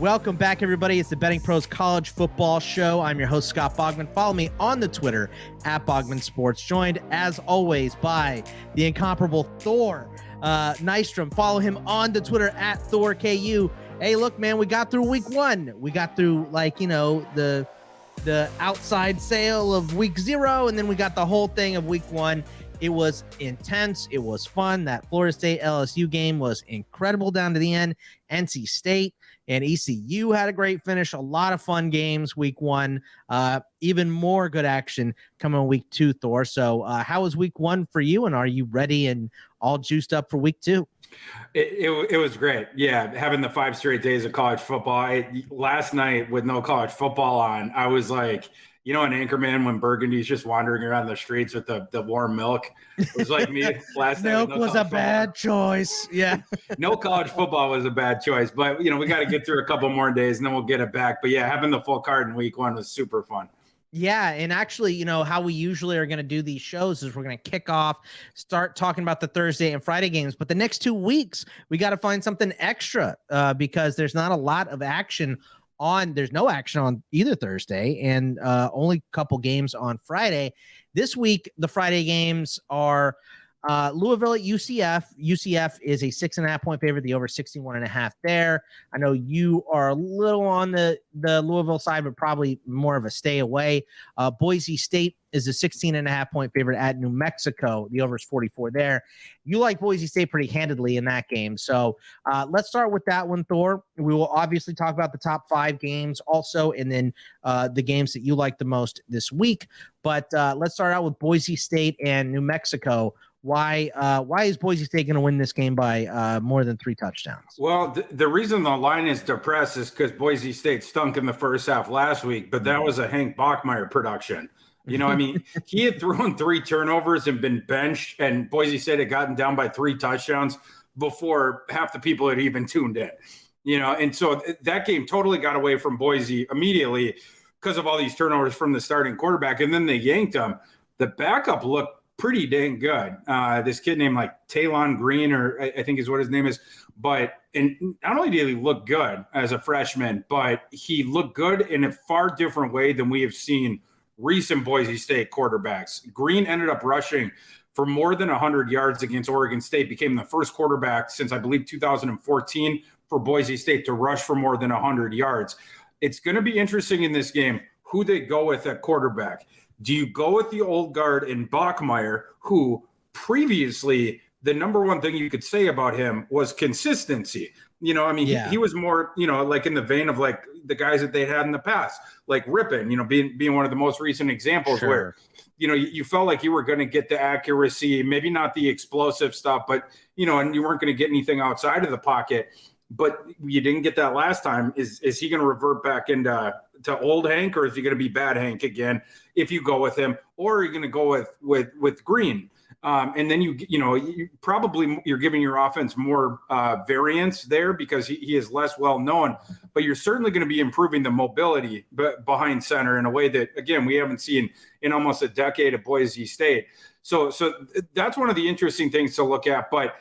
Welcome back, everybody. It's the Betting Pros College Football Show. I'm your host, Scott Bogman. Follow me on the Twitter at Bogman Sports. Joined, as always, by the incomparable Thor Nystrom. Follow him on the Twitter at ThorKU. Hey, look, man, we got through week one. We got through, the outside sale of week 0, and then we got the whole thing of week 1. It was intense. It was fun. That Florida State LSU game was incredible down to the end. NC State and ECU had a great finish. A lot of fun games week 1. Even more good action coming week 2, Thor. So how was week 1 for you, and are you ready and all juiced up for week 2? It was great. Yeah, having the 5 straight days of college football. Last night with no college football on, I was like, an Anchorman when Burgundy's just wandering around the streets with the warm milk. It was like me last night. Milk was a bad choice. Yeah. No college football was a bad choice, but we got to get through a couple more days and then we'll get it back. But yeah, having the full card in week 1 was super fun. Yeah, and actually, how we usually are going to do these shows is we're going to kick off, start talking about the Thursday and Friday games. But the next 2 weeks, we got to find something extra because there's not a lot of action there's no action on either Thursday and only a couple games on Friday. This week, the Friday games are Louisville at UCF. UCF is a 6.5-point favorite, the over 61.5 there. I know you are a little on the Louisville side, but probably more of a stay away. Boise State is a 16.5-point favorite at New Mexico. The over is 44 there. You like Boise State pretty handedly in that game. So let's start with that one, Thor. We will obviously talk about the top 5 games also, and then the games that you like the most this week. But let's start out with Boise State and New Mexico. Why is Boise State going to win this game by more than 3 touchdowns? Well, the reason the line is depressed is because Boise State stunk in the first half last week, but that was a Hank Bachmeier production. He had thrown 3 turnovers and been benched, and Boise State had gotten down by 3 touchdowns before half the people had even tuned in. And so that game totally got away from Boise immediately because of all these turnovers from the starting quarterback, and then they yanked him. The backup looked pretty dang good. This kid named Talon Green, or I think is what his name is. And not only did he look good as a freshman, but he looked good in a far different way than we have seen recent Boise State quarterbacks. Green ended up rushing for more than 100 yards against Oregon State, became the first quarterback since I believe 2014 for Boise State to rush for more than 100 yards. It's going to be interesting in this game who they go with at quarterback. Do you go with the old guard in Bachmeier, who previously the number one thing you could say about him was consistency? He was more, like in the vein of like the guys that they had in the past, like Rippon, being one of the most recent examples. Sure. Where, you felt like you were going to get the accuracy, maybe not the explosive stuff, but, and you weren't going to get anything outside of the pocket. But you didn't get that last time. Is he going to revert back into old Hank, or is he going to be bad Hank again if you go with him, or are you going to go with Green? And then you're giving your offense more variance there because he is less well known, but you're certainly going to be improving the mobility behind center in a way that, again, we haven't seen in almost a decade at Boise State. So that's one of the interesting things to look at. But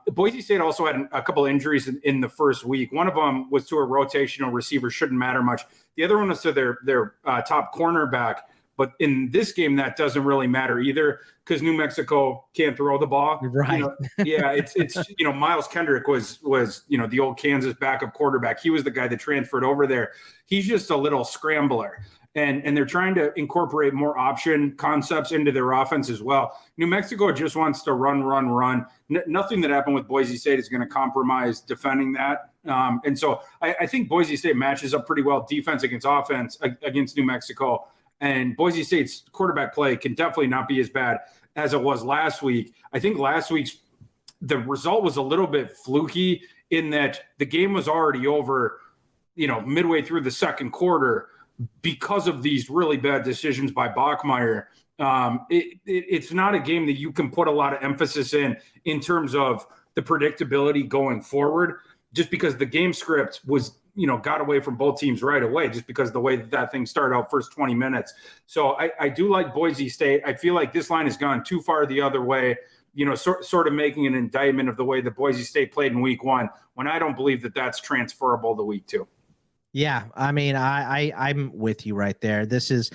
Boise State also had a couple injuries in the first week. One of them was to a rotational receiver, shouldn't matter much. The other one was to their top cornerback. But in this game, that doesn't really matter either because New Mexico can't throw the ball. Right. It's Miles Kendrick was the old Kansas backup quarterback. He was the guy that transferred over there. He's just a little scrambler. And they're trying to incorporate more option concepts into their offense as well. New Mexico just wants to run. Nothing that happened with Boise State is going to compromise defending that. And so I think Boise State matches up pretty well defense against offense against New Mexico. And Boise State's quarterback play can definitely not be as bad as it was last week. I think last week's the result was a little bit fluky in that the game was already over, midway through the second quarter because of these really bad decisions by Bachmeier. It's not a game that you can put a lot of emphasis in terms of the predictability going forward, just because the game script was got away from both teams right away just because of the way that thing started out first 20 minutes. So I do like Boise State. I feel like this line has gone too far the other way, sort of making an indictment of the way that Boise State played in week 1 when I don't believe that that's transferable to week 2. Yeah, I mean, I'm with you right there. This is,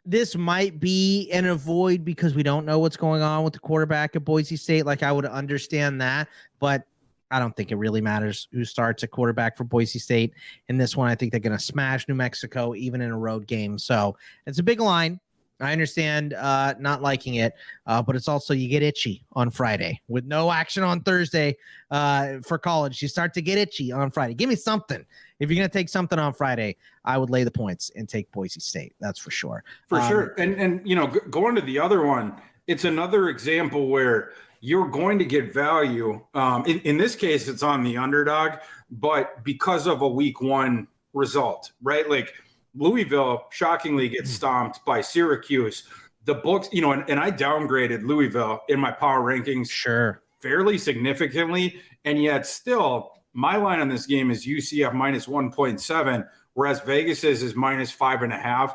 this might be an avoid because we don't know what's going on with the quarterback at Boise State. Like, I would understand that, but I don't think it really matters who starts at quarterback for Boise State in this one. I think they're going to smash New Mexico even in a road game. So it's a big line. I understand not liking it, but it's also you get itchy on Friday with no action on Thursday for college. You start to get itchy on Friday. Give me something. If you're going to take something on Friday, I would lay the points and take Boise State. That's for sure. For sure. And going to the other one, it's another example where you're going to get value. In this case, it's on the underdog, but because of a week one result, right? Like Louisville shockingly gets stomped by Syracuse. The books, and I downgraded Louisville in my power rankings fairly significantly. And yet still, my line on this game is UCF minus 1.7, whereas Vegas's is minus 5.5.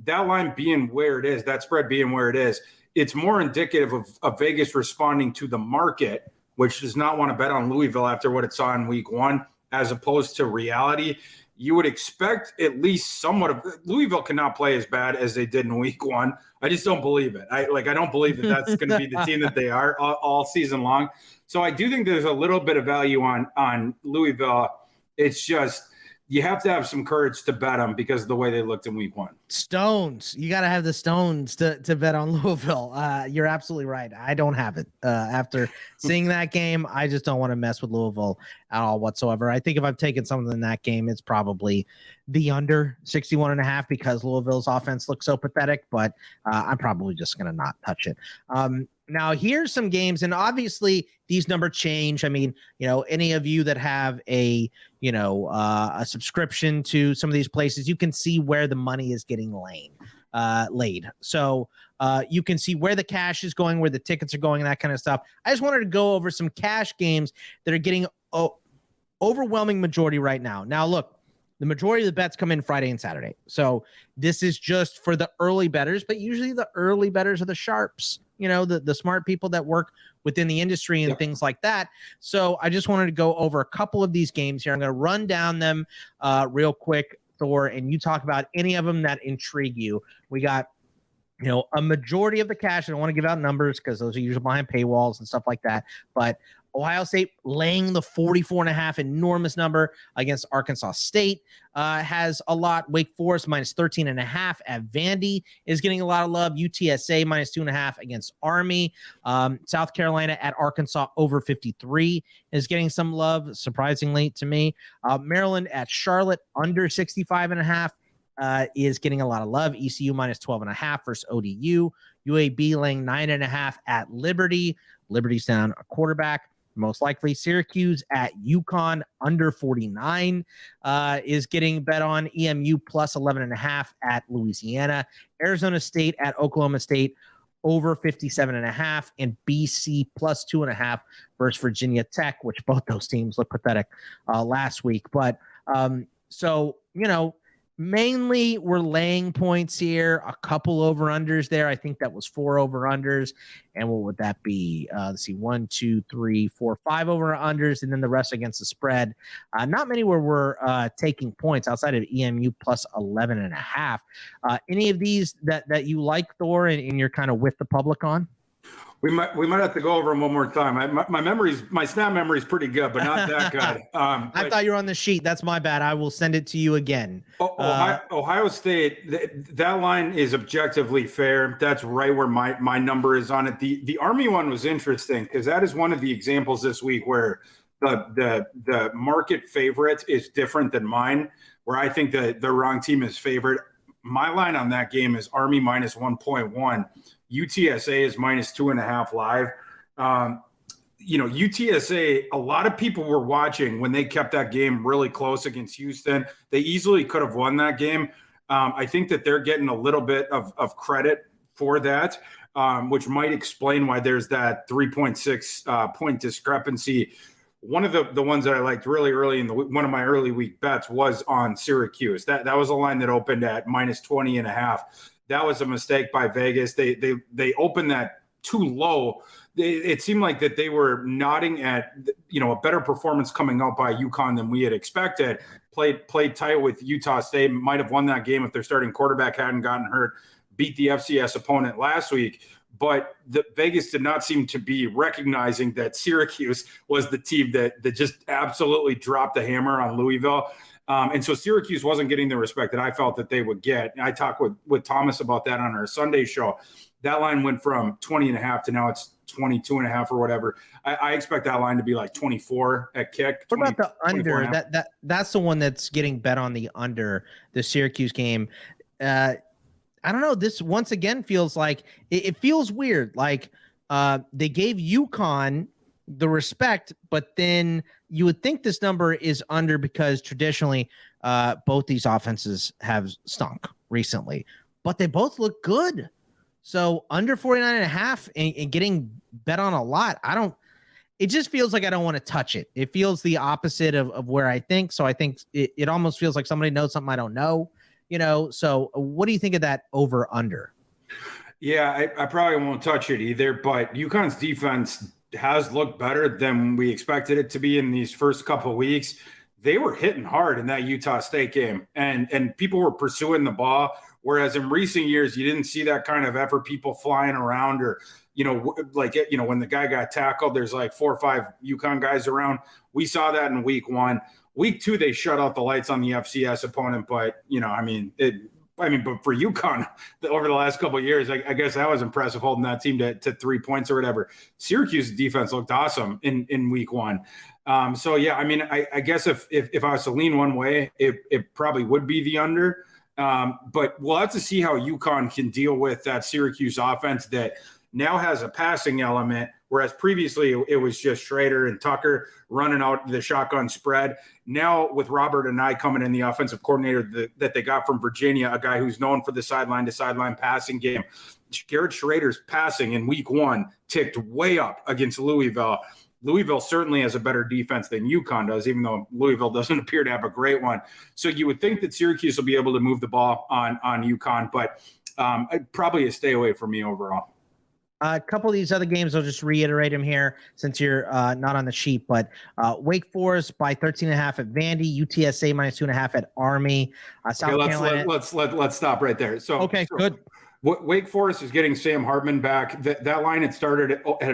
That line being where it is, that spread being where it is, it's more indicative of Vegas responding to the market, which does not want to bet on Louisville after what it saw in week one, as opposed to reality. You would expect at least somewhat of Louisville cannot play as bad as they did in week one. I just don't believe it. I don't believe that that's going to be the team that they are all season long. So I do think there's a little bit of value on Louisville. It's just you have to have some courage to bet them because of the way they looked in week one. Stones. You got to have the stones to bet on Louisville. You're absolutely right. I don't have it. After seeing that game, I just don't want to mess with Louisville at all whatsoever. I think if I've taken something in that game, it's probably the under 61.5 because Louisville's offense looks so pathetic, but I'm probably just going to not touch it. Now, here's some games, and obviously these numbers change. I mean, any of you that have a subscription to some of these places, you can see where the money is getting laid. So you can see where the cash is going, where the tickets are going, and that kind of stuff. I just wanted to go over some cash games that are getting overwhelming majority right now. Now, look, the majority of the bets come in Friday and Saturday. So this is just for the early bettors, but usually the early bettors are the sharps, the smart people that work within the industry and things like that. So I just wanted to go over a couple of these games here. I'm going to run down them real quick, Thor, and you talk about any of them that intrigue you. We got, a majority of the cash. I don't want to give out numbers because those are usually behind paywalls and stuff like that. But Ohio State laying the 44.5, enormous number against Arkansas State has a lot. Wake Forest minus 13.5 at Vandy is getting a lot of love. UTSA minus 2.5 against Army. South Carolina at Arkansas over 53 is getting some love, surprisingly to me. Maryland at Charlotte under 65.5 is getting a lot of love. ECU minus 12.5 versus ODU. UAB laying 9.5 at Liberty. Liberty's down a quarterback. Most likely Syracuse at UConn under 49 is getting bet on. EMU plus 11.5 at Louisiana. Arizona State at Oklahoma State over 57.5, and BC plus 2.5 versus Virginia Tech, which both those teams look pathetic last week. But mainly we're laying points here, a couple over-unders there. I think that was 4 over-unders. And what would that be? Let's see, 1, 2, 3, 4, 5 over-unders, and then the rest against the spread. Not many where we're taking points outside of EMU plus 11.5. Any of these that you like, Thor, and you're kind of with the public on? We might have to go over them one more time. My snap memory is pretty good, but not that good. I thought you were on the sheet. That's my bad. I will send it to you again. Ohio State, that line is objectively fair. That's right where my number is on it. The Army one was interesting because that is one of the examples this week where the market favorite is different than mine, where I think the wrong team is favored. My line on that game is Army minus 1.1. UTSA is minus 2.5 live. UTSA, a lot of people were watching when they kept that game really close against Houston. They easily could have won that game. I think that they're getting a little bit of credit for that, which might explain why there's that 3.6 point discrepancy. One of the ones that I liked really early in one of my early week bets was on Syracuse. That was a line that opened at minus 20.5. That was a mistake by Vegas. They opened that too low. it seemed like that they were nodding at, a better performance coming out by UConn than we had expected. Played tight with Utah State, might have won that game if their starting quarterback hadn't gotten hurt, beat the FCS opponent last week. But the Vegas did not seem to be recognizing that Syracuse was the team that just absolutely dropped the hammer on Louisville. And so Syracuse wasn't getting the respect that I felt that they would get. I talked with Thomas about that on our Sunday show. That line went from 20.5 to now it's 22.5 or whatever. I expect that line to be like 24 at kick. What about the under? That's the one that's getting bet on, the under, the Syracuse game. I don't know. This once again feels like it feels weird. Like they gave UConn the respect, but then you would think this number is under because traditionally both these offenses have stunk recently, but they both look good. So under 49.5 and getting bet on a lot. It just feels like I don't want to touch it. It feels the opposite of where I think. So I think it almost feels like somebody knows something I don't know. So what do you think of that over under? Yeah, I probably won't touch it either, but UConn's defense has looked better than we expected it to be in these first couple of weeks. They were hitting hard in that Utah State game, and people were pursuing the ball, whereas in recent years, you didn't see that kind of effort, people flying around or, when the guy got tackled, there's like 4 or 5 UConn guys around. We saw that in week 1. Week 2, they shut out the lights on the FCS opponent, but but for UConn over the last couple of years, I guess that was impressive holding that team to 3 points or whatever. Syracuse's defense looked awesome in week 1. I guess if I was to lean one way, it probably would be the under. But we'll have to see how UConn can deal with that Syracuse offense that now has a passing element, whereas previously it was just Schrader and Tucker running out the shotgun spread. Now with Robert and I coming in, the offensive coordinator that they got from Virginia, a guy who's known for the sideline-to-sideline passing game, Garrett Schrader's passing in week 1 ticked way up against Louisville. Louisville certainly has a better defense than UConn does, even though Louisville doesn't appear to have a great one. So you would think that Syracuse will be able to move the ball on UConn, but probably a stay away from me overall. A couple of these other games, I'll just reiterate them here since you're not on the sheet. But Wake Forest by 13.5 at Vandy, UTSA minus 2.5 at Army. South Carolina. Let's stop right there. So good. Wake Forest is getting Sam Hartman back. That line had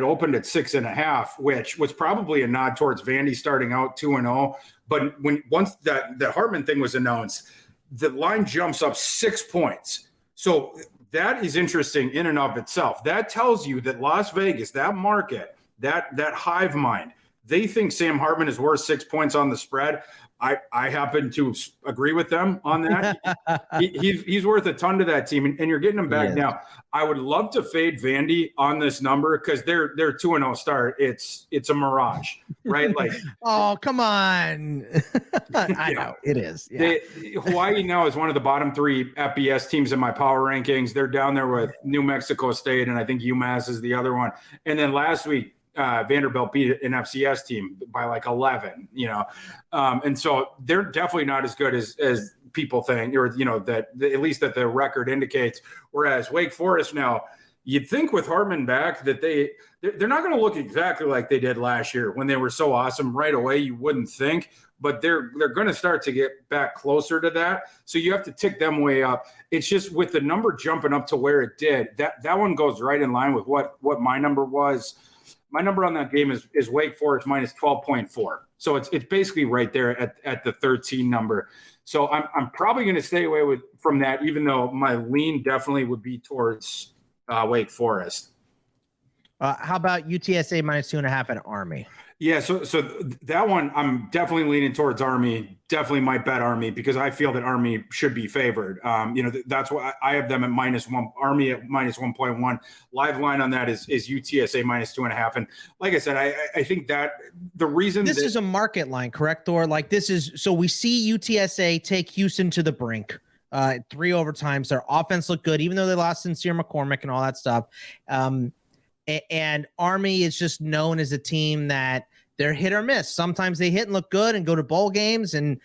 opened at 6.5, which was probably a nod towards Vandy starting out 2-0. But once that Hartman thing was announced, the line jumps up 6 points. So that is interesting in and of itself. That tells you that Las Vegas, that market, that hive mind, they think Sam Hartman is worth 6 points on the spread. I happen to agree with them on that. He's worth a ton to that team, and you're getting him back now. I would love to fade Vandy on this number because they're 2-0 start. It's a mirage, right? Like, oh, come on. I know it is. Yeah. Hawaii now is one of the bottom 3 FBS teams in my power rankings. They're down there with New Mexico State, and I think UMass is the other one. And then last week, Vanderbilt beat an FCS team by like 11, and so they're definitely not as good as people think, or that at least that the record indicates. Whereas Wake Forest now, you'd think with Hartman back that they're not going to look exactly like they did last year when they were so awesome right away. You wouldn't think, but they're going to start to get back closer to that. So you have to tick them way up. It's just with the number jumping up to where it did, that one goes right in line with what my number was. My number on that game is Wake Forest minus 12.4. So it's basically right there at the 13 number. So I'm probably going to stay away from that, even though my lean definitely would be towards Wake Forest. How about UTSA minus 2.5 at Army? Yeah, so that one I'm definitely leaning towards Army. Definitely might bet Army because I feel that Army should be favored. That's why I have them at -1. Army at -1.1. Live line on that is UTSA minus 2.5. And like I said, I think that the reason this is a market line, correct, Thor? Like this is so we see UTSA take Houston to the brink. 3 overtimes. Their offense looked good, even though they lost Sincere McCormick and all that stuff. And Army is just known as a team that they're hit or miss. Sometimes they hit and look good and go to bowl games, and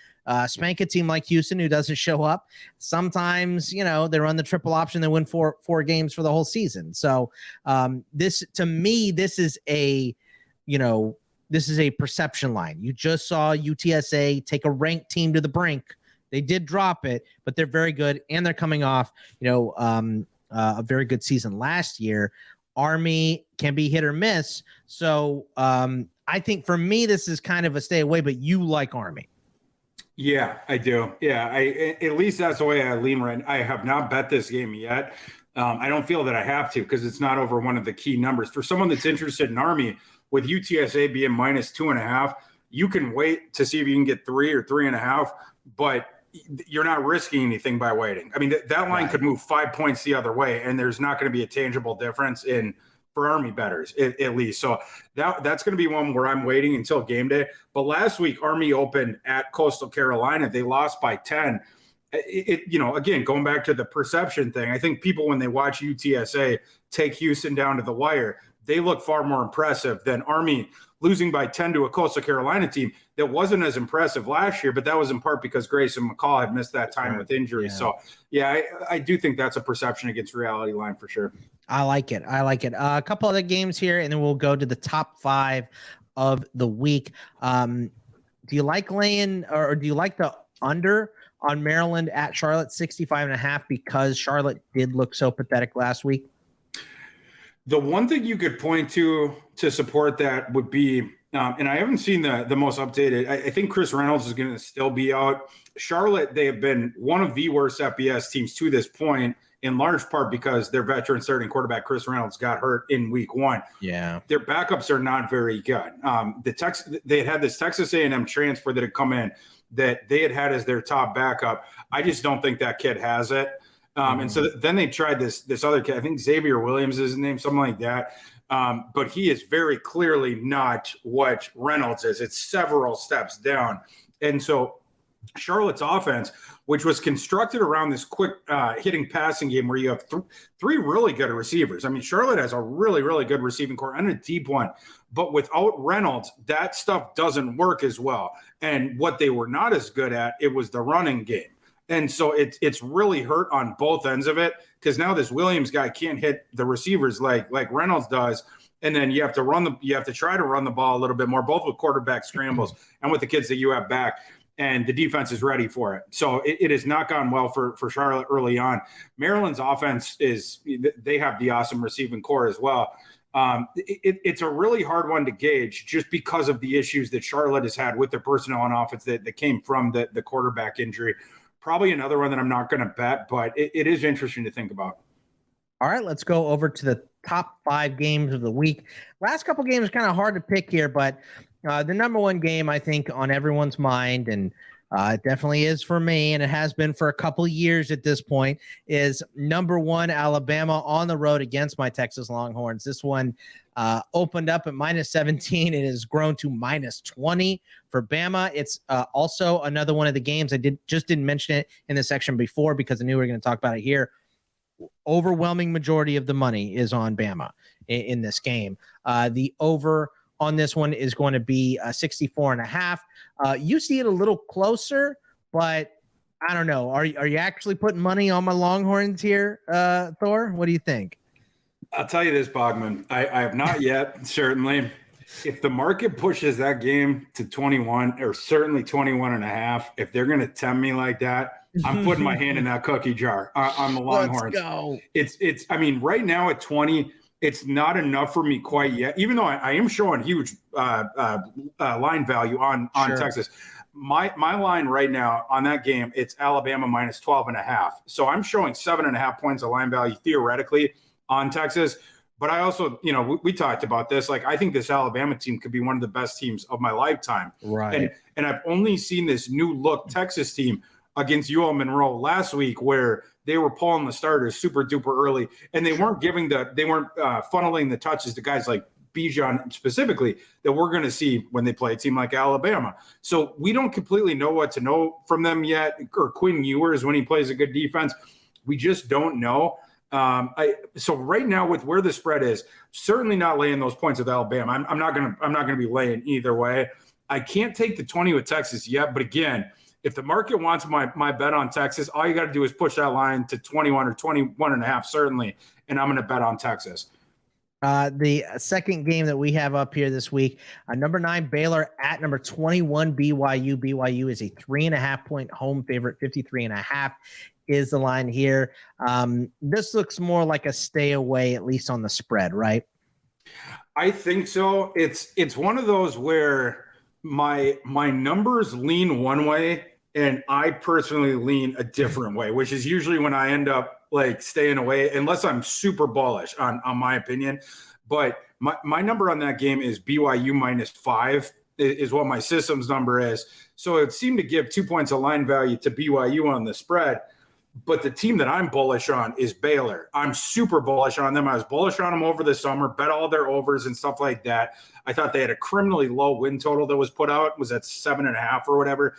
spank a team like Houston who doesn't show up. Sometimes, they run the triple option, they win four games for the whole season. So this is a perception line. You just saw UTSA take a ranked team to the brink. They did drop it, but they're very good, and they're coming off, a very good season last year. Army can be hit or miss. So I think for me, this is kind of a stay away, but you like Army. Yeah, I do. Yeah, at least that's the way I lean right. I have not bet this game yet. I don't feel that I have to because it's not over one of the key numbers. For someone that's interested in Army, with UTSA being -2.5, you can wait to see if you can get 3 or 3.5, but you're not risking anything by waiting. I mean, that line could move 5 points the other way, and there's not going to be a tangible difference for Army bettors, at least. So that's going to be one where I'm waiting until game day. But last week, Army opened at Coastal Carolina. They lost by 10. Again, going back to the perception thing, I think people, when they watch UTSA take Houston down to the wire, they look far more impressive than Army losing by 10 to a Coastal Carolina team that wasn't as impressive last year, but that was in part because Grayson McCall had missed that time with injury. Yeah. So, I do think that's a perception against reality line for sure. I like it. A couple other games here, and then we'll go to the top 5 of the week. Do you like laying, or do you like the under on Maryland at Charlotte 65.5 because Charlotte did look so pathetic last week? The one thing you could point to support that would be, and I haven't seen the most updated, I think Chris Reynolds is going to still be out. Charlotte, they have been one of the worst FBS teams to this point, in large part because their veteran starting quarterback, Chris Reynolds, got hurt in week 1. Yeah. Their backups are not very good. They had this Texas A&M transfer that had come in that they had as their top backup. I just don't think that kid has it. And so then they tried this other kid, I think Xavier Williams is his name, something like that. But he is very clearly not what Reynolds is. It's several steps down. And so Charlotte's offense, which was constructed around this quick hitting passing game where you have three really good receivers. I mean, Charlotte has a really, really good receiving core and a deep one. But without Reynolds, that stuff doesn't work as well. And what they were not as good at, it was the running game. And so it's really hurt on both ends of it because now this Williams guy can't hit the receivers like Reynolds does. And then you have to try to run the ball a little bit more, both with quarterback scrambles and with the kids that you have back. And the defense is ready for it. So it has not gone well for Charlotte early on. Maryland's offense they have the awesome receiving core as well. It's a really hard one to gauge just because of the issues that Charlotte has had with their personnel on offense that came from the quarterback injury. Probably another one that I'm not going to bet, but it is interesting to think about. All right, let's go over to the top 5 games of the week. Last couple games are kind of hard to pick here, but the number one game I think on everyone's mind, and it definitely is for me, and it has been for a couple of years at this point, is number 1 Alabama on the road against my Texas Longhorns. This one opened up at -17. It has grown to -20 for Bama. It's also another one of the games I didn't mention it in the section before because I knew we were going to talk about it here. Overwhelming majority of the money is on Bama in this game. The over on this one is going to be 64.5. You see it a little closer, but I don't know. Are you actually putting money on my Longhorns here, Thor? What do you think? I'll tell you this, Bogman. I have not yet, certainly. If the market pushes that game to 21 or certainly 21.5, if they're going to tempt me like that, I'm putting my hand in that cookie jar on the Longhorns. Let's go. It's. I mean, right now at 20, it's not enough for me quite yet. Even though I am showing huge line value on Sure. Texas. My line right now on that game, it's Alabama -12.5. So I'm showing 7.5 points of line value theoretically on Texas. But I also, we talked about this. Like, I think this Alabama team could be one of the best teams of my lifetime. Right. And I've only seen this new look Texas team against UL Monroe last week where they were pulling the starters super duper early and they weren't funneling the touches to guys like Bijan specifically that we're going to see when they play a team like Alabama. So we don't completely know what to know from them yet. Or Quinn Ewers when he plays a good defense. We just don't know. So right now with where the spread is, certainly not laying those points with Alabama. I'm not going to be laying either way. I can't take the 20 with Texas yet, but again, If the market wants my bet on Texas, all you got to do is push that line to 21 or 21.5, certainly, and I'm going to bet on Texas. The second game that we have up here this week, number 9 Baylor at number 21 BYU. BYU is a 3.5-point home favorite. 53.5 is the line here. This looks more like a stay away, at least on the spread, right? I think so. It's one of those where my numbers lean one way and I personally lean a different way, which is usually when I end up like staying away, unless I'm super bullish on my opinion. But my number on that game is BYU -5 is what my system's number is. So it seemed to give 2 points of line value to BYU on the spread. But the team that I'm bullish on is Baylor. I'm super bullish on them. I was bullish on them over the summer, bet all their overs and stuff like that. I thought they had a criminally low win total that was put out, was at 7.5 or whatever.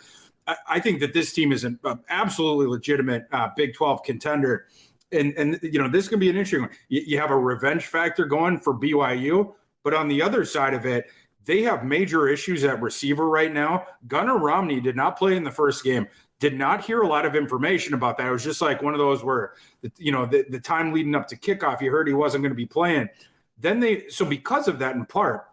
I think that this team is an absolutely legitimate Big 12 contender. And you know, this can be an interesting one. You have a revenge factor going for BYU, but on the other side of it, they have major issues at receiver right now. Gunnar Romney did not play in the first game. Did not hear a lot of information about that. It was just like one of those where, the time leading up to kickoff, you heard he wasn't going to be playing. So because of that, in part,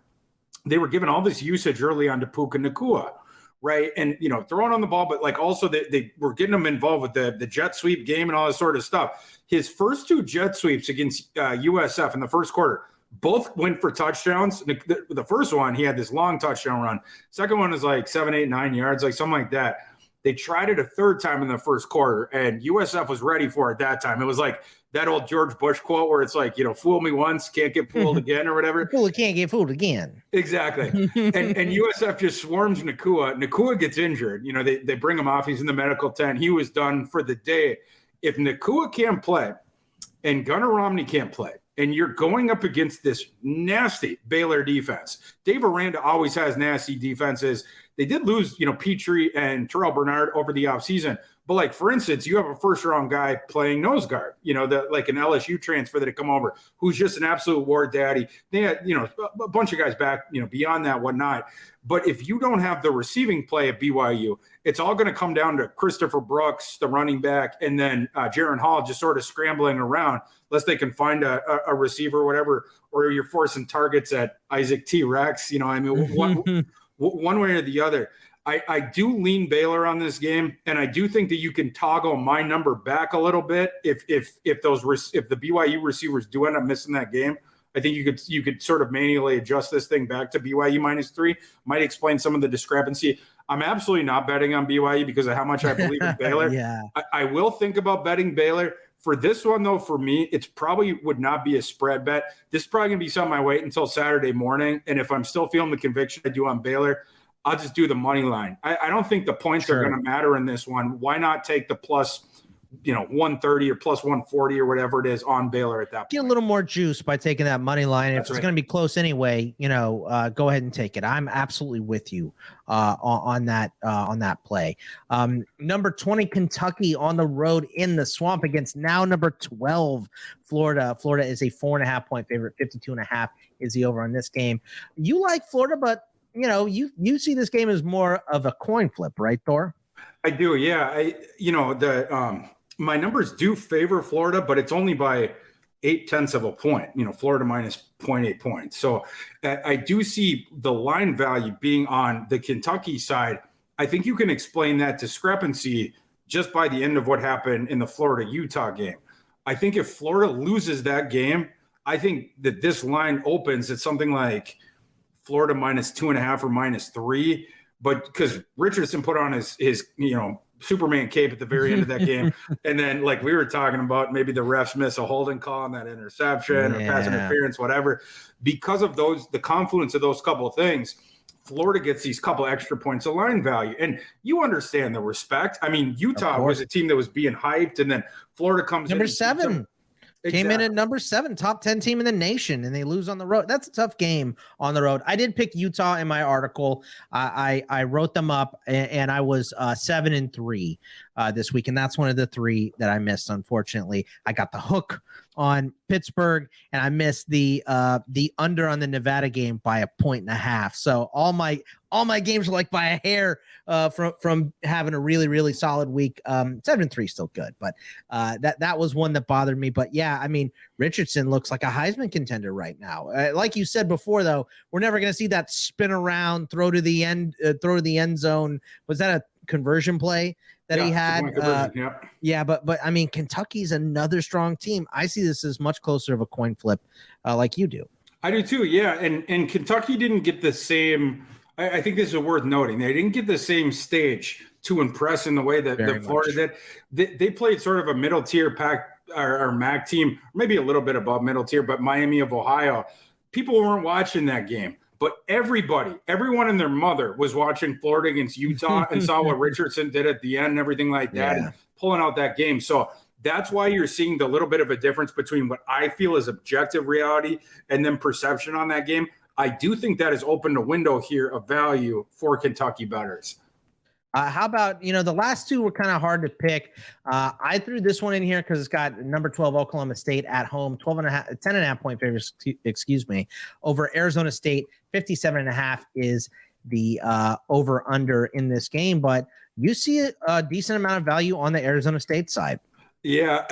they were given all this usage early on to Puka Nacua, right? And, throwing on the ball, but like also they were getting him involved with the jet sweep game and all this sort of stuff. His first 2 jet sweeps against USF in the first quarter, both went for touchdowns. The first one, he had this long touchdown run. Second one was like 7, 8, 9 yards, like something like that. They tried it a third time in the first quarter, and USF was ready for it that time. It was like that old George Bush quote where it's like, fool me once, can't get fooled again or whatever. Fool can't get fooled again. Exactly. and USF just swarms Nacua. Nacua gets injured. They bring him off. He's in the medical tent. He was done for the day. If Nacua can't play and Gunnar Romney can't play, and you're going up against this nasty Baylor defense. Dave Aranda always has nasty defenses. They did lose, Petrie and Terrell Bernard over the offseason. But like, for instance, you have a first-round guy playing nose guard, like an LSU transfer that had come over, who's just an absolute war daddy. They had, a bunch of guys back, beyond that, whatnot. But if you don't have the receiving play at BYU, it's all going to come down to Christopher Brooks, the running back, and then Jaron Hall just sort of scrambling around, unless they can find a receiver or whatever, or you're forcing targets at Isaac T. Rex. One way or the other. I do lean Baylor on this game, and I do think that you can toggle my number back a little bit if the BYU receivers do end up missing that game. I think you could sort of manually adjust this thing back to BYU -3. Might explain some of the discrepancy. I'm absolutely not betting on BYU because of how much I believe in Baylor. Yeah. I will think about betting Baylor. For this one, though, for me, it's probably would not be a spread bet. This is probably going to be something I wait until Saturday morning. And if I'm still feeling the conviction I do on Baylor, I'll just do the money line. I don't think the points are going to matter in this one. Why not take the plus 130 or plus 140 or whatever it is on Baylor at that point? Get a little more juice by taking that money line. If it's going to be close anyway, go ahead and take it. I'm absolutely with you on that play. Number 20 Kentucky on the road in the Swamp against now number 12 Florida. Florida is a 4.5-point favorite. 52.5 is the over on this game. You like Florida, but you see this game as more of a coin flip, right, Thor? I do, yeah. My numbers do favor Florida, but it's only by 0.8 of a point. Florida minus 0.8 points. So I do see the line value being on the Kentucky side. I think you can explain that discrepancy just by the end of what happened in the Florida-Utah game. I think if Florida loses that game, I think that this line opens at something like Florida -2.5 or -3. But because Richardson put on his Superman cape at the very end of that game. And then, like we were talking about, maybe the refs miss a holding call on that interception or pass interference, whatever. Because of the confluence of those couple of things, Florida gets these couple extra points of line value. And you understand the respect. I mean, Utah was a team that was being hyped, and then Florida comes number 7. Came in at number 7, top 10 team in the nation, and they lose on the road. That's a tough game on the road. I did pick Utah in my article. I wrote them up, and I was 7-3 this week, and that's one of the 3 that I missed. Unfortunately, I got the hook on Pittsburgh, and I missed the under on the Nevada game by 1.5 points. So all all my games are like by a hair from having a really, really solid week. 7-3 still good, but that was one that bothered me. But yeah, I mean, Richardson looks like a Heisman contender right now. Like you said before, though, we're never going to see that spin around, throw to the end zone. Was that a conversion play that he had? Yeah, but I mean, Kentucky's another strong team. I see this as much closer of a coin flip, like you do. I do too. Yeah, and Kentucky didn't get the same. I think this is worth noting. They didn't get the same stage to impress in the way that Florida did. They played sort of a middle tier pack or MAC team, maybe a little bit above middle tier, but Miami of Ohio. People weren't watching that game. But everyone and their mother was watching Florida against Utah and saw what Richardson did at the end and everything like that, and pulling out that game. So that's why you're seeing the little bit of a difference between what I feel is objective reality and then perception on that game. I do think that has opened a window here of value for Kentucky bettors. How about, the last two were kind of hard to pick. I threw this one in here because it's got number 12 Oklahoma State at home, 10.5 point favorites, over Arizona State. 57.5 is the over under in this game, but you see a decent amount of value on the Arizona State side. Yeah,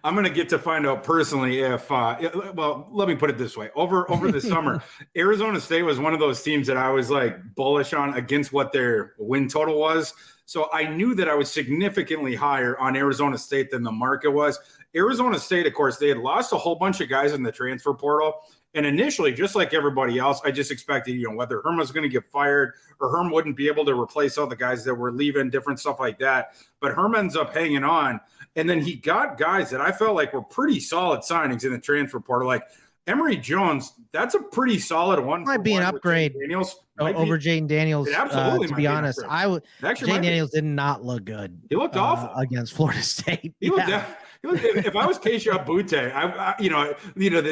I'm going to get to find out personally if well, let me put it this way. Over the summer, Arizona State was one of those teams that I was like bullish on against what their win total was. So I knew that I was significantly higher on Arizona State than the market was. Arizona State, of course, they had lost a whole bunch of guys in the transfer portal. And initially, just like everybody else, I just expected, whether Herm was going to get fired or Herm wouldn't be able to replace all the guys that were leaving, different stuff like that. But Herm ends up hanging on. And then he got guys that I felt like were pretty solid signings in the transfer portal. Like Emory Jones, that's a pretty solid one. Might be an upgrade over Jaden Daniels. Absolutely, to be honest, Jaden Daniels did not look good. He looked awful against Florida State. If I was Keisha Butte,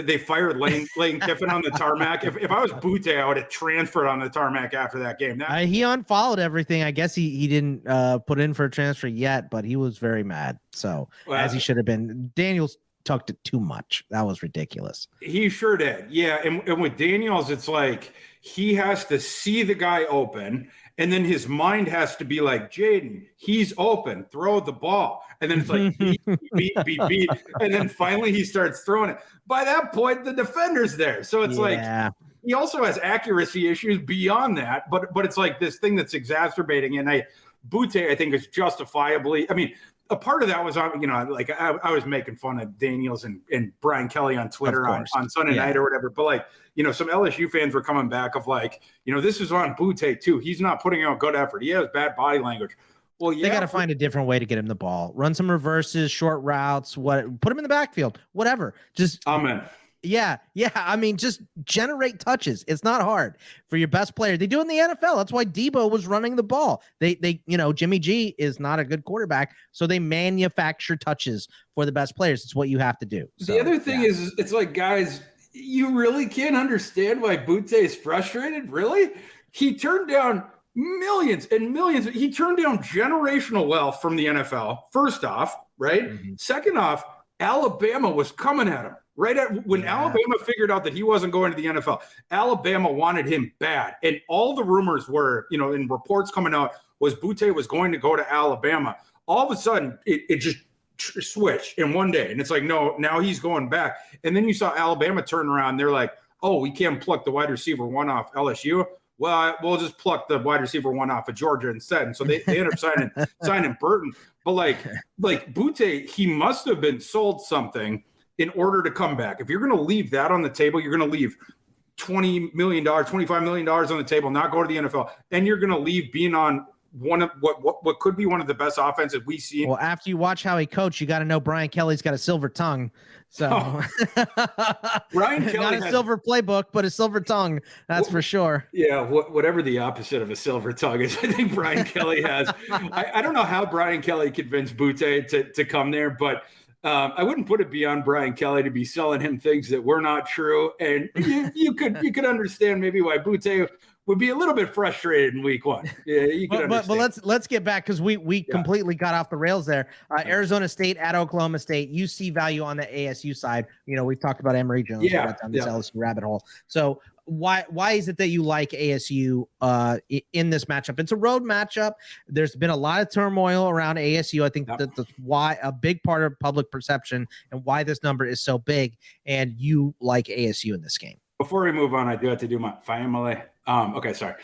they fired Lane Kiffin on the tarmac. If I was Butte, I would have transferred on the tarmac after that game. He unfollowed everything. I guess he didn't put in for a transfer yet, but he was very mad. So as he should have been. Daniels tucked it too much. That was ridiculous. He sure did. Yeah. And with Daniels, it's like he has to see the guy open, and then his mind has to be like, Jaden, he's open, throw the ball. And then it's like, beat. And then finally he starts throwing it. By that point, the defender's there. So it's like, he also has accuracy issues beyond that. But it's like this thing that's exacerbating. And Butte, I think, is justifiably, a part of that was, I was making fun of Daniels and Brian Kelly on Twitter on Sunday night or whatever. But some LSU fans were coming back of this is on Butte too. He's not putting out good effort. He has bad body language. Well, they got to find a different way to get him the ball. Run some reverses, short routes, put him in the backfield, whatever. Just amen. Yeah. Just generate touches. It's not hard for your best player. They do it in the NFL. That's why Debo was running the ball. They Jimmy G is not a good quarterback, so they manufacture touches for the best players. It's what you have to do. So, the other thing is, it's like, guys, you really can't understand why Butte is frustrated. Really? He turned down millions and millions. He turned down generational wealth from the NFL. First off, right? Mm-hmm. Second off, Alabama was coming at him. When Alabama figured out that he wasn't going to the NFL, Alabama wanted him bad. And all the rumors were, and reports coming out was Butte was going to go to Alabama. All of a sudden, it just switched in one day. And it's like, no, now he's going back. And then you saw Alabama turn around. They're like, oh, we can't pluck the wide receiver one off LSU. Well, we'll just pluck the wide receiver one off of Georgia instead. And so they end up signing Burton. But like Butte, he must have been sold something in order to come back. If you're going to leave that on the table, you're going to leave $20 million, $25 million on the table, not go to the NFL, and you're going to leave being on one of what could be one of the best offenses we've seen. Well, after you watch how he coached, you got to know Brian Kelly's got a silver tongue. So Brian Kelly not a silver playbook, but a silver tongue. That's for sure. Yeah. Whatever the opposite of a silver tongue is, I think Brian Kelly has. I don't know how Brian Kelly convinced Butte to come there, but I wouldn't put it beyond Brian Kelly to be selling him things that were not true. And you could understand maybe why Butte would be a little bit frustrated in week one. Yeah, you can but let's get back because we completely got off the rails there. Arizona State at Oklahoma State. You see value on the ASU side. We've talked about Emory Jones. We got down this LSU rabbit hole. So why is it that you like ASU in this matchup? It's a road matchup. There's been a lot of turmoil around ASU. I think that's why a big part of public perception and why this number is so big. And you like ASU in this game. Before we move on, I do have to do my family. Okay, sorry.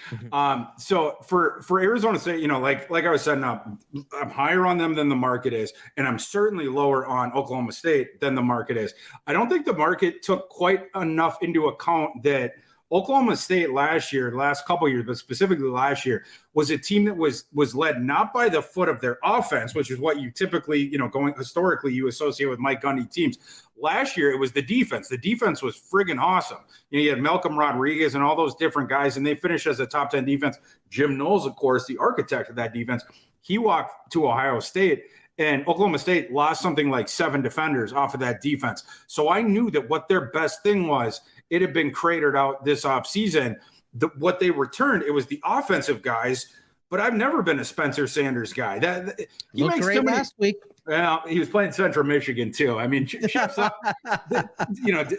So for Arizona State, like I was saying, I'm higher on them than the market is, and I'm certainly lower on Oklahoma State than the market is. I don't think the market took quite enough into account that Oklahoma State last couple of years, but specifically last year, was a team that was led not by the foot of their offense, which is what you typically, going historically, you associate with Mike Gundy teams. Last year, it was the defense. The defense was friggin' awesome. You had Malcolm Rodriguez and all those different guys, and they finished as a top 10 defense. Jim Knowles, of course, the architect of that defense, he walked to Ohio State, and Oklahoma State lost something like 7 defenders off of that defense. So I knew that what their best thing was, it had been cratered out this offseason. What they returned, it was the offensive guys, but I've never been a Spencer Sanders guy. He looked great last week. Well, he was playing Central Michigan too. I mean, chips up,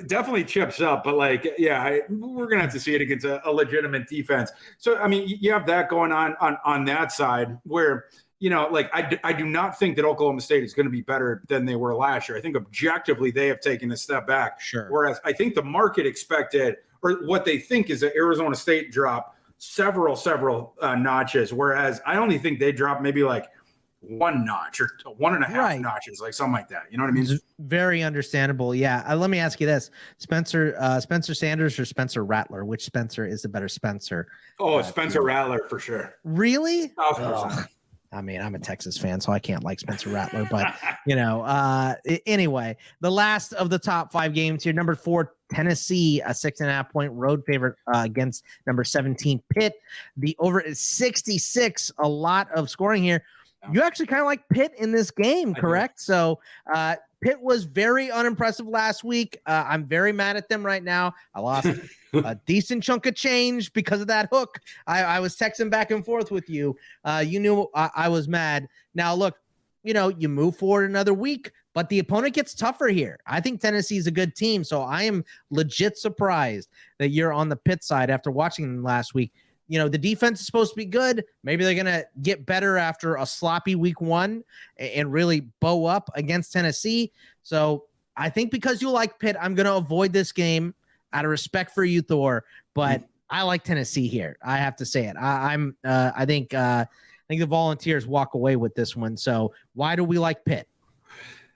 definitely chips up, but we're going to have to see it against a legitimate defense. So, I mean, you have that going on that side where, I do not think that Oklahoma State is going to be better than they were last year. I think objectively they have taken a step back. Sure. Whereas I think the market expected, or what they think is that Arizona State drop several notches, whereas I only think they dropped maybe like 1 notch or 1.5 notches, like something like that. You know what I mean? It's very understandable. Yeah. Let me ask you this: Spencer Sanders or Spencer Rattler? Which Spencer is the better Spencer? Oh, Spencer Rattler for sure. Really? 1,000%. I mean, I'm a Texas fan, so I can't like Spencer Rattler, but anyway, the last of the top 5 games here. Number 4, Tennessee, a 6.5-point road favorite against number 17, Pitt. The over is 66. A lot of scoring here. You actually kind of like Pitt in this game, correct? So Pitt was very unimpressive last week. I'm very mad at them right now. I lost a decent chunk of change because of that hook. I was texting back and forth with you. You knew I was mad. Now, look, you move forward another week, but the opponent gets tougher here. I think Tennessee is a good team, so I am legit surprised that you're on the Pitt side after watching them last week. The defense is supposed to be good. Maybe they're going to get better after a sloppy week 1 and really bow up against Tennessee. So I think because you like Pitt, I'm going to avoid this game out of respect for you, Thor. But I like Tennessee here. I have to say it. I think the Volunteers walk away with this one. So why do we like Pitt?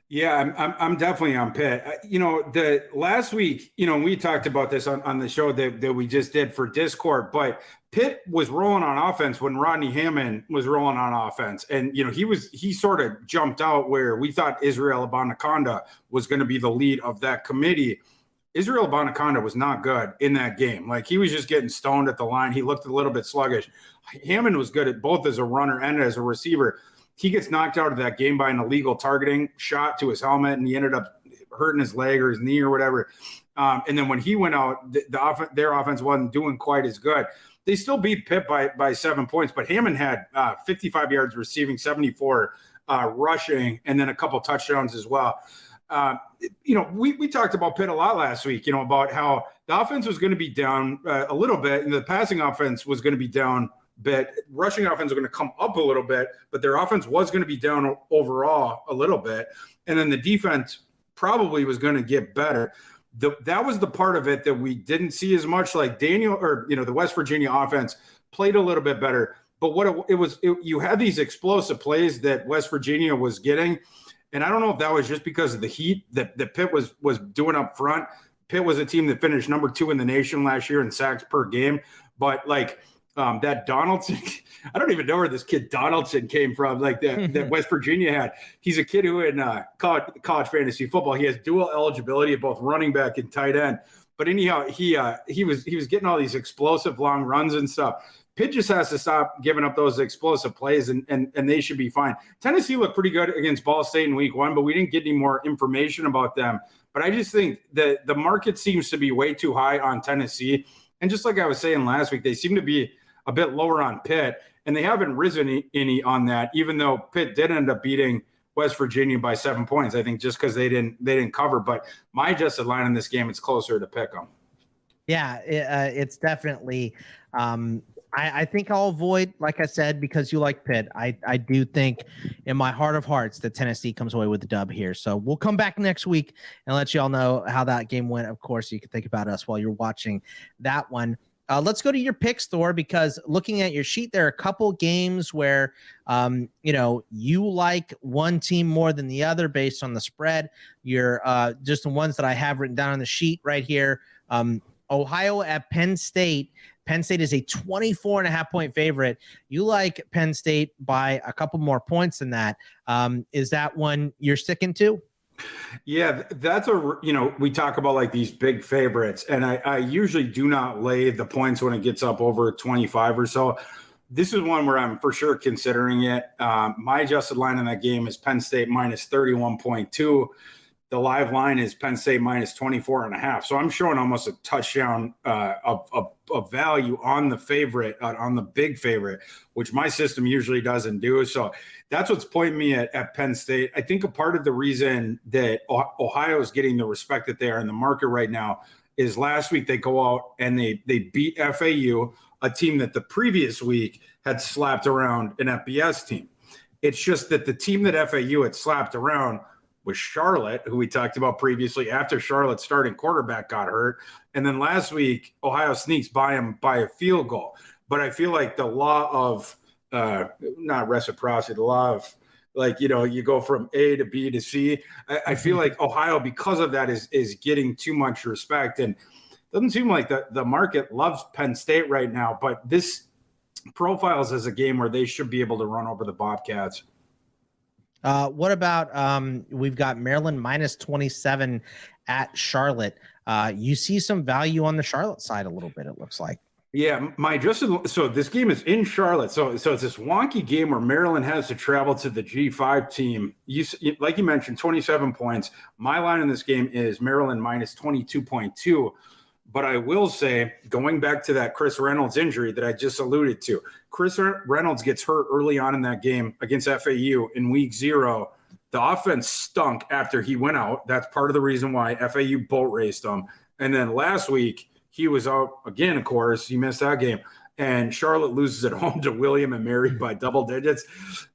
Yeah, I'm definitely on Pitt. The last week, we talked about this on the show that we just did for Discord, but Pitt was rolling on offense when Rodney Hammond was rolling on offense. And, he sort of jumped out where we thought Israel Abanikanda was going to be the lead of that committee. Israel Abanikanda was not good in that game. Like, he was just getting stoned at the line. He looked a little bit sluggish. Hammond was good at both as a runner and as a receiver. He gets knocked out of that game by an illegal targeting shot to his helmet, and he ended up hurting his leg or his knee or whatever. And then when he went out, their offense wasn't doing quite as good. They still beat Pitt by 7 points, but Hammond had 55 yards receiving, 74 rushing, and then a couple touchdowns as well. We talked about Pitt a lot last week, about how the offense was going to be down a little bit, and the passing offense was going to be down a bit. Rushing offense was going to come up a little bit, but their offense was going to be down overall a little bit. And then the defense probably was going to get better. That was the part of it that we didn't see as much. Like the West Virginia offense played a little bit better. But what you had these explosive plays that West Virginia was getting. And I don't know if that was just because of the heat that Pitt was doing up front. Pitt was a team that finished number 2 in the nation last year in sacks per game. But that Donaldson, I don't even know where this kid Donaldson came from, that West Virginia had. He's a kid who in college fantasy football, he has dual eligibility at both running back and tight end. But anyhow, he was getting all these explosive long runs and stuff. Pitt just has to stop giving up those explosive plays, and they should be fine. Tennessee looked pretty good against Ball State in week 1, but we didn't get any more information about them. But I just think that the market seems to be way too high on Tennessee. And just like I was saying last week, they seem to be a bit lower on Pitt, and they haven't risen any on that, even though Pitt did end up beating West Virginia by 7 points. I think just because they didn't cover. But my adjusted line in this game, it's closer to pick them. Yeah, it's definitely. I think I'll avoid, like I said, because you like Pitt. I do think in my heart of hearts that Tennessee comes away with the dub here. So we'll come back next week and let you all know how that game went. Of course, you can think about us while you're watching that one. Let's go to your picks, Thor, because looking at your sheet, there are a couple games where, you like one team more than the other based on the spread. You're just the ones that I have written down on the sheet right here. Ohio at Penn State. Penn State is a 24.5-point favorite. You like Penn State by a couple more points than that. Is that one you're sticking to? Yeah, that's we talk about like these big favorites, and I usually do not lay the points when it gets up over 25 or so. This is one where I'm for sure considering it. My adjusted line in that game is Penn State minus 31.2. The live line is Penn State minus 24.5. So I'm showing almost a touchdown of value on the favorite, on the big favorite, which my system usually doesn't do. So that's what's pointing me at Penn State. I think a part of the reason that Ohio is getting the respect that they are in the market right now is last week they go out and they beat FAU, a team that the previous week had slapped around an FBS team. It's just that the team that FAU had slapped around was Charlotte, who we talked about previously, after Charlotte's starting quarterback got hurt. And then last week, Ohio sneaks by him by a field goal. But I feel like the law of not reciprocity, the law of you go from A to B to C. I feel like Ohio, because of that, is getting too much respect. And it doesn't seem like the market loves Penn State right now, but this profiles as a game where they should be able to run over the Bobcats. What about we've got Maryland minus 27 at Charlotte. You see some value on the Charlotte side a little bit, it looks like. Yeah, so this game is in Charlotte. So it's this wonky game where Maryland has to travel to the G5 team. Like you mentioned, 27 points. My line in this game is Maryland minus 22.2. But I will say, going back to that Chris Reynolds injury that I just alluded to, Chris Reynolds gets hurt early on in that game against FAU in week 0. The offense stunk after he went out. That's part of the reason why FAU boat raced him. And then last week, he was out again, of course. He missed that game. And Charlotte loses at home to William and Mary by double digits.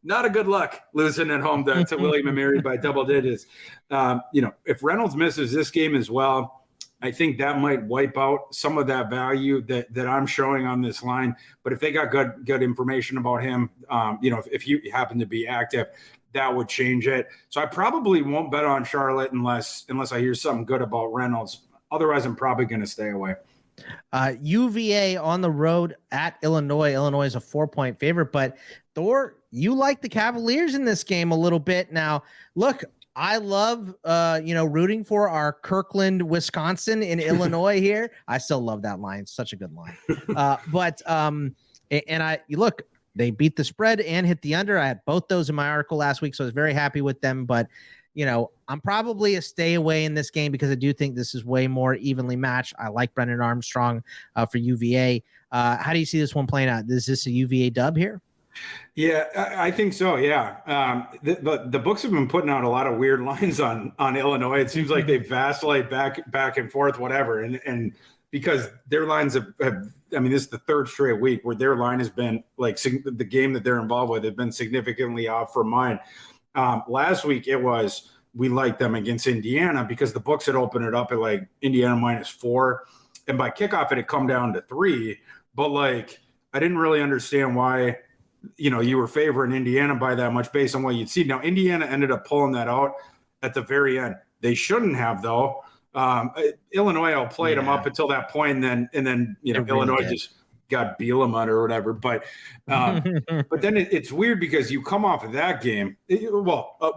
Not a good luck losing at home to William and Mary by double digits. If Reynolds misses this game as well, I think that might wipe out some of that value that I'm showing on this line. But if they got good information about him, if he happened to be active, that would change it. So I probably won't bet on Charlotte unless I hear something good about Reynolds. Otherwise, I'm probably going to stay away. UVA on the road at Illinois. Illinois is a 4-point favorite, but Thor, you like the Cavaliers in this game a little bit. Now, look, I love, rooting for our Kirkland, Wisconsin in Illinois here. I still love that line. It's such a good line. They beat the spread and hit the under. I had both those in my article last week, so I was very happy with them. But, I'm probably a stay away in this game because I do think this is way more evenly matched. I like Brendan Armstrong for UVA. How do you see this one playing out? Is this a UVA dub here? Yeah, I think so. Yeah. The books have been putting out a lot of weird lines on Illinois. It seems like they vacillate back and forth, whatever. And because their lines have this is the third straight week where their line has been like the game that they're involved with have been significantly off from mine. Last week it was, we liked them against Indiana because the books had opened it up at like Indiana -4. And by kickoff it had come down to 3. But like, I didn't really understand why, you were favoring Indiana by that much based on what you'd see. Now, Indiana ended up pulling that out at the very end. They shouldn't have, though. Illinois outplayed them up until that point, and then Illinois just got Bielema or whatever. But but then it's weird because you come off of that game.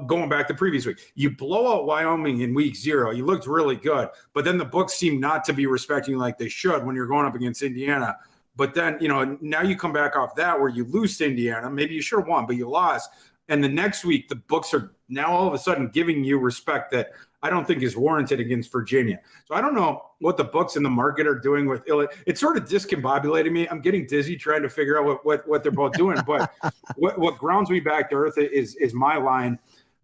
Going back the previous week, you blow out Wyoming in week 0. You looked really good, but then the books seem not to be respecting you like they should when you're going up against Indiana. But then, now you come back off that where you lose to Indiana. Maybe you should have won, but you lost. And the next week, the books are now all of a sudden giving you respect that I don't think is warranted against Virginia. So I don't know what the books in the market are doing with Illinois. It's sort of discombobulating me. I'm getting dizzy trying to figure out what they're both doing. But what grounds me back to earth is my line.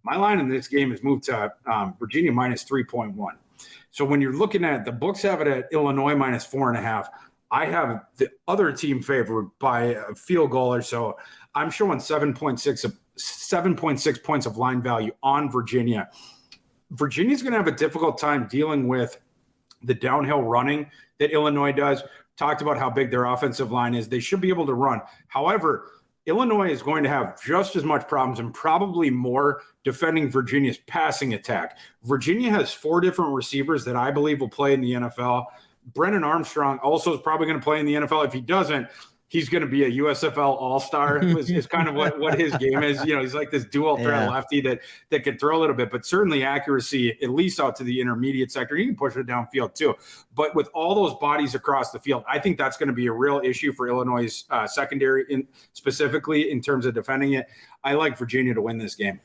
My line in this game is moved to Virginia minus 3.1. So when you're looking at the books have it at Illinois minus 4.5. I have the other team favored by a field goal or so. I'm showing 7.6 points of line value on Virginia. Virginia's going to have a difficult time dealing with the downhill running that Illinois does. Talked about how big their offensive line is. They should be able to run. However, Illinois is going to have just as much problems and probably more defending Virginia's passing attack. Virginia has 4 different receivers that I believe will play in the NFL. Brennan Armstrong also is probably going to play in the NFL. If he doesn't, he's going to be a USFL all-star is kind of what his game is. He's like this dual threat lefty that can throw a little bit, but certainly accuracy, at least out to the intermediate sector. He can push it downfield too. But with all those bodies across the field, I think that's going to be a real issue for Illinois' secondary, specifically in terms of defending it. I like Virginia to win this game.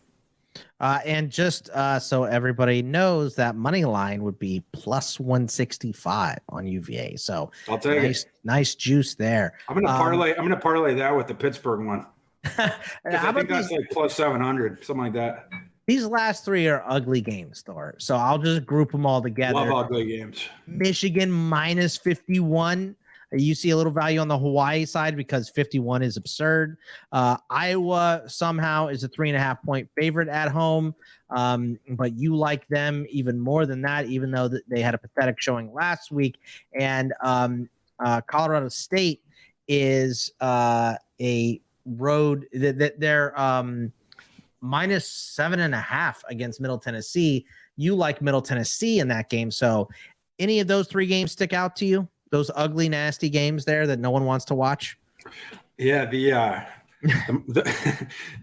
And just so everybody knows, that money line would be plus 165 on UVA. So I'll take nice juice there. I'm gonna parlay that with the Pittsburgh one. I think that's like plus 700, something like that. These last 3 are ugly games, Thor. So I'll just group them all together. Love ugly games. Michigan minus 51. You see a little value on the Hawaii side because 51 is absurd. Iowa somehow is a 3.5 point favorite at home. But you like them even more than that, even though they had a pathetic showing last week. And Colorado State is a road that they're minus 7.5 against Middle Tennessee. You like Middle Tennessee in that game. So any of those 3 games stick out to you? Those ugly, nasty games there that no one wants to watch? Yeah, the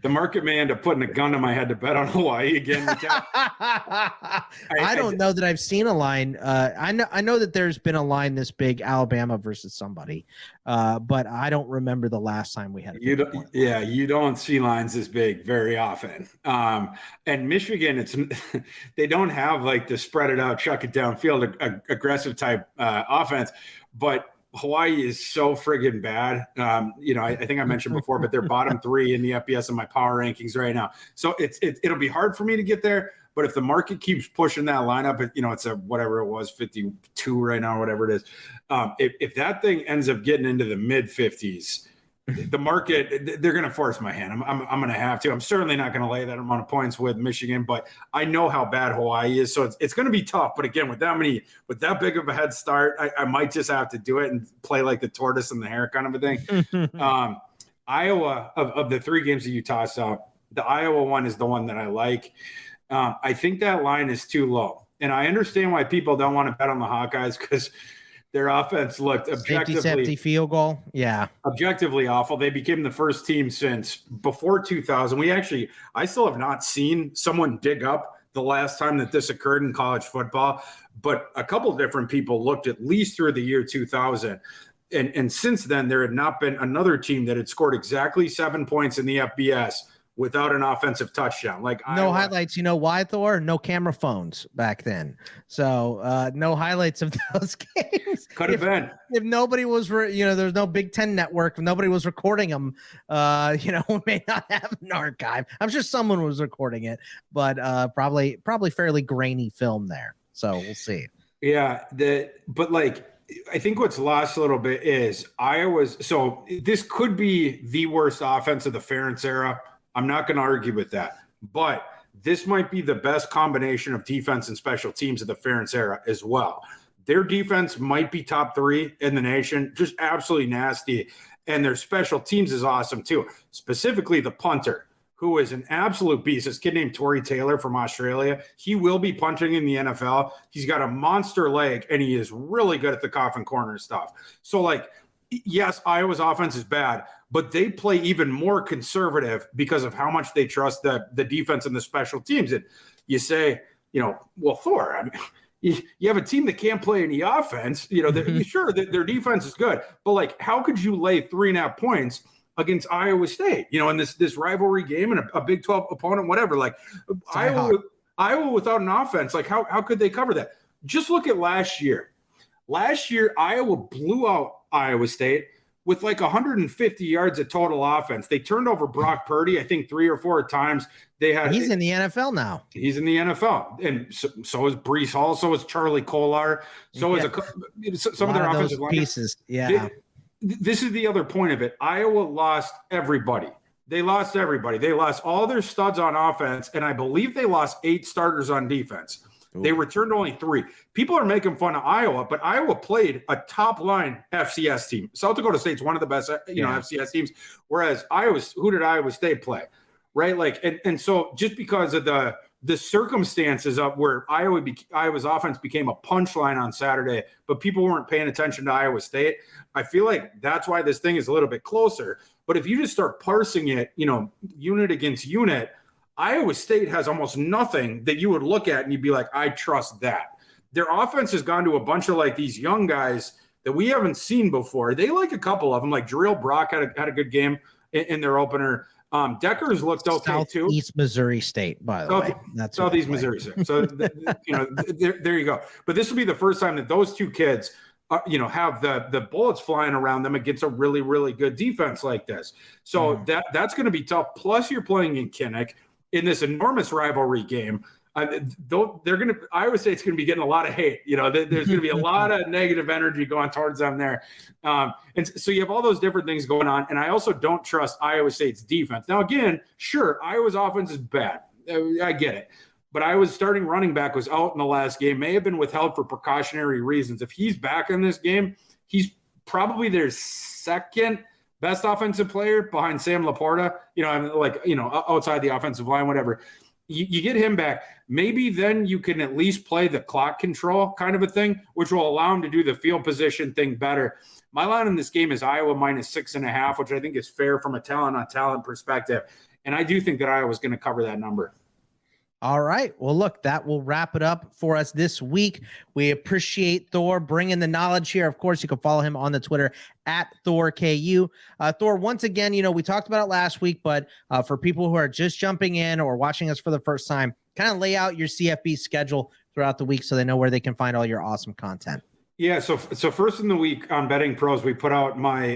market may end up putting a gun to my head to bet on Hawaii again. I don't know that I've seen a line. I know that there's been a line this big, Alabama versus somebody, but I don't remember the last time we had. You don't see lines this big very often. And Michigan, they don't have like the spread it out, chuck it downfield, aggressive type offense, but Hawaii is so friggin' bad. I think I mentioned before, but they're bottom 3 in the FBS in my power rankings right now. So it'll be hard for me to get there. But if the market keeps pushing that lineup, it's a whatever it was, 52 right now, whatever it is. If that thing ends up getting into the mid 50s, the market, they're going to force my hand. I'm going to have to. I'm certainly not going to lay that amount of points with Michigan, but I know how bad Hawaii is, so it's going to be tough. But again, with that big of a head start, I might just have to do it and play like the tortoise and the hare kind of a thing. Iowa, of the 3 games that you tossed out, the Iowa one is the one that I like. I think that line is too low, and I understand why people don't want to bet on the Hawkeyes because their offense looked safety field goal. Yeah. Objectively awful. They became the first team since before 2000. I still have not seen someone dig up the last time that this occurred in college football, but a couple different people looked at least through the year 2000. And since then, there had not been another team that had scored exactly 7 points in the FBS without an offensive touchdown. No highlights. You know why, Thor? No camera phones back then. So no highlights of those games. Could have been. If nobody was, there's no Big Ten network. If nobody was recording them, we may not have an archive. I'm sure someone was recording it, but probably fairly grainy film there. So we'll see. Yeah. I think what's lost a little bit is so this could be the worst offense of the Ferentz era. I'm not going to argue with that, but this might be the best combination of defense and special teams of the Ferentz era as well. Their defense might be top 3 in the nation, just absolutely nasty. And their special teams is awesome too. Specifically the punter, who is an absolute beast. This kid named Torrey Taylor from Australia. He will be punting in the NFL. He's got a monster leg and he is really good at the coffin corner stuff. So yes, Iowa's offense is bad, but they play even more conservative because of how much they trust the defense and the special teams. And you say, well, Thor, you have a team that can't play any offense. Sure, their defense is good, but how could you lay 3.5 points against Iowa State? In this rivalry game and a Big 12 opponent, whatever. Iowa without an offense, like how could they cover that? Just look at last year. Last year, Iowa blew out Iowa State with like 150 yards of total offense. They turned over Brock Purdy, I think 3 or 4 times. He's in the NFL now. He's in the NFL. And so is Breece Hall. So is Charlie Kolar. So is some of their offensive pieces. Yeah. This is the other point of it. Iowa lost everybody. They lost everybody. They lost all their studs on offense. And I believe they lost 8 starters on defense. Ooh. They returned only 3. People are making fun of Iowa, but Iowa played a top-line FCS team. South Dakota State's one of the best, FCS teams. Whereas who did Iowa State play? Right? Like, and so just because of the circumstances of where Iowa's offense became a punchline on Saturday, but people weren't paying attention to Iowa State, I feel like that's why this thing is a little bit closer. But if you just start parsing it, unit against unit, Iowa State has almost nothing that you would look at and you'd be like, I trust that. Their offense has gone to a bunch of like these young guys that we haven't seen before. They like a couple of them, like Jarrell Brock had a good game in their opener. Decker's looked okay too. Southeast Missouri State, by the way. That's Southeast Missouri State. So there you go. But this will be the first time that those 2 kids, have the bullets flying around them against a really, really good defense like this. So that's going to be tough. Plus, you're playing in Kinnick in this enormous rivalry game. Iowa State's going to be getting a lot of hate. There's going to be a lot of negative energy going towards them there. And so you have all those different things going on. And I also don't trust Iowa State's defense. Now, again, sure, Iowa's offense is bad. I get it. But Iowa's starting running back was out in the last game, may have been withheld for precautionary reasons. If he's back in this game, he's probably their second best offensive player behind Sam Laporta, outside the offensive line, whatever. You get him back, maybe then you can at least play the clock control kind of a thing, which will allow him to do the field position thing better. My line in this game is Iowa minus 6.5, which I think is fair from a talent on talent perspective. And I do think that Iowa's going to cover that number. All right. Well, look, that will wrap it up for us this week. We appreciate Thor bringing the knowledge here. Of course, you can follow him on the Twitter at ThorKU. Thor, once again, we talked about it last week, but for people who are just jumping in or watching us for the first time, kind of lay out your CFB schedule throughout the week so they know where they can find all your awesome content. Yeah, so first in the week on Betting Pros, we put out my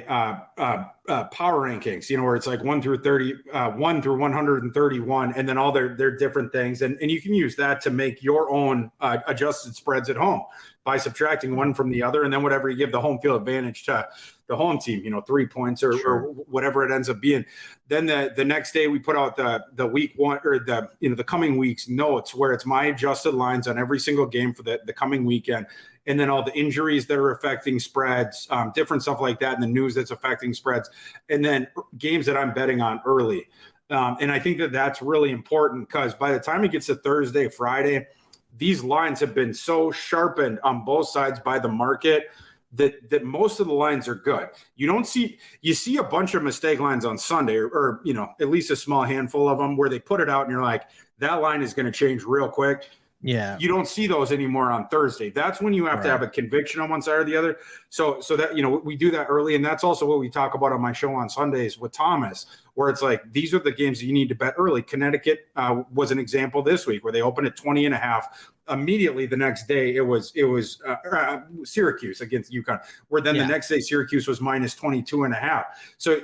power rankings, where it's like 1 through 30, 1 through 131, and then all their different things. And you can use that to make your own adjusted spreads at home by subtracting one from the other, and then whatever you give the home field advantage to the home team, 3 points or whatever it ends up being. Then the next day we put out the week one or the coming week's notes where it's my adjusted lines on every single game for the coming weekend. And then all the injuries that are affecting spreads, different stuff like that, and the news that's affecting spreads, and then games that I'm betting on early. And I think that's really important because by the time it gets to Thursday, Friday, these lines have been so sharpened on both sides by the market that most of the lines are good. You see a bunch of mistake lines on Sunday or at least a small handful of them where they put it out and you're like, that line is going to change real quick. Yeah. You don't see those anymore on Thursday. That's when you have to have a conviction on one side or the other. So that, we do that early. And that's also what we talk about on my show on Sundays with Thomas, where it's like, these are the games that you need to bet early. Connecticut was an example this week where they opened at 20.5. Immediately the next day, it was Syracuse against UConn, where then the next day Syracuse was minus 22.5. So,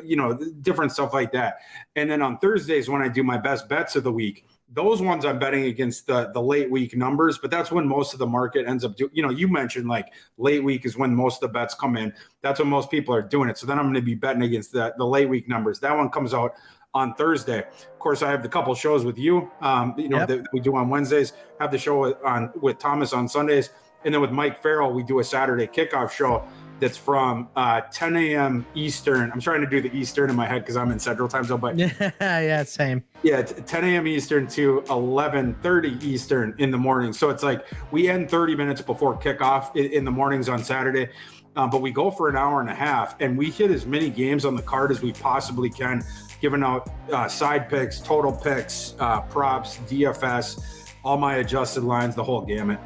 different stuff like that. And then on Thursdays, when I do my best bets of the week, those ones I'm betting against the late week numbers, but that's when most of the market ends up doing. You mentioned like late week is when most of the bets come in. That's when most people are doing it. So then I'm going to be betting against the late week numbers. That one comes out on Thursday. Of course, I have the couple shows with you, that we do on Wednesdays. Have the show with Thomas on Sundays, and then with Mike Farrell, we do a Saturday kickoff show. That's from 10 a.m. Eastern. I'm trying to do the Eastern in my head because I'm in Central Time Zone. But yeah, same. Yeah, 10 a.m. Eastern to 11:30 Eastern in the morning. So it's like we end 30 minutes before kickoff in the mornings on Saturday. But we go for an hour and a half, and we hit as many games on the card as we possibly can, giving out side picks, total picks, props, DFS, all my adjusted lines, the whole gamut.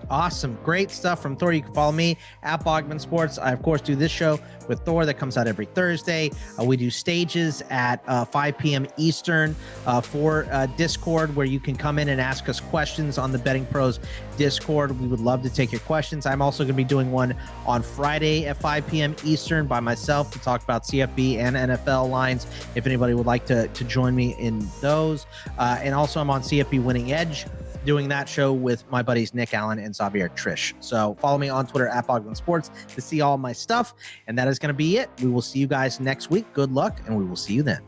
Awesome. Great stuff from Thor. You can follow me at Bogman Sports. I, of course, do this show with Thor that comes out every Thursday. We do stages at 5 p.m. Eastern for Discord, where you can come in and ask us questions on the Betting Pros Discord. We would love to take your questions. I'm also going to be doing one on Friday at 5 p.m. Eastern by myself to talk about CFB and NFL lines, if anybody would like to join me in those. And also I'm on CFB Winning Edge, doing that show with my buddies Nick Allen and Xavier Trish. So follow me on Twitter at Bogman Sports to see all my stuff. And that is going to be it. We will see you guys next week. Good luck, and we will see you then.